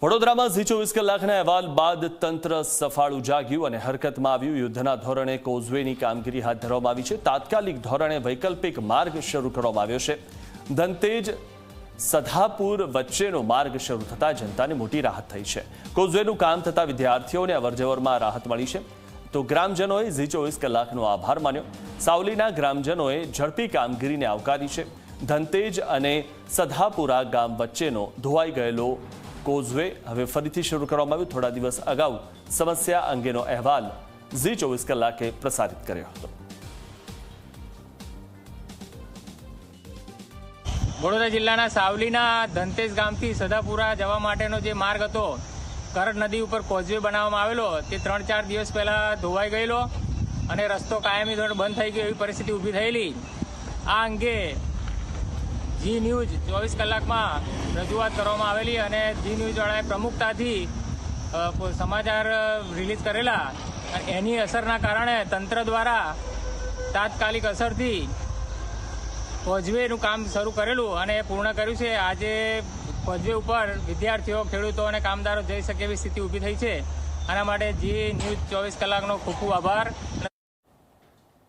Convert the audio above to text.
વડોદરામાં ઝી 24 કલાકના અહેવાલ બાદ તંત્ર સફાળું જાગ્યું અને હરકતમાં આવ્યું। યુદ્ધના ધોરણે કોઝવેની કામગીરી હાથ ધરવામાં આવી છે। તાત્કાલિક ધોરણે વૈકલ્પિક માર્ગ શરૂ કરવામાં આવ્યો છે। ધનતેજ સધાપુર વચ્ચેનો માર્ગ શરૂ થતાં જનતાને મોટી રાહત થઈ છે। કોઝવેનું કામ થતાં વિદ્યાર્થીઓને અવરજવરમાં રાહત મળી છે તો ગ્રામજનોએ ઝી 24 કલાકનો આભાર માન્યો। સાવલીના ગ્રામજનોએ ઝડપી કામગીરીને આવકારી છે। ધનતેજ અને સધાપુરા ગામ વચ્ચેનો ધોવાઈ ગયેલો કોઝવે હવે ફરીથી શરૂ કરવામાં આવ્યું। થોડા દિવસ અગાઉ સમસ્યા અંગેનો અહેવાલ ઝી 24 કલાકે પ્રસારિત કર્યો હતો। વડોદરા જિલ્લાના સાવલીના ધનતેજ ગામથી સધાપુરા જવા માટેનો જે માર્ગ હતો, કરડ નદી ઉપર કોઝવે બનાવવામાં આવેલો, તે 3-4 દિવસ પહેલા ધોવાઈ ગયેલો અને રસ્તો કાયમી ધોરણે બંધ થઈ ગયો એવી પરિસ્થિતિ ઊભી થયેલી। આ અંગે જી ન્યૂઝ 24 કલાકમાં રજૂઆત કરવામાં આવેલી અને જી ન્યૂઝવાળાએ પ્રમુખતાથી સમાચાર રિલીઝ કરેલા। એની અસરના કારણે તંત્ર દ્વારા તાત્કાલિક અસરથી કોઝવેનું કામ શરૂ કરેલું અને પૂર્ણ કર્યું છે। આજે કોઝવે ઉપર વિદ્યાર્થીઓ, ખેડૂતો અને કામદારો જઈ શકે એવી સ્થિતિ ઊભી થઈ છે। આના માટે જી ન્યૂઝ 24 કલાકનો ખૂબ ખૂબ આભાર।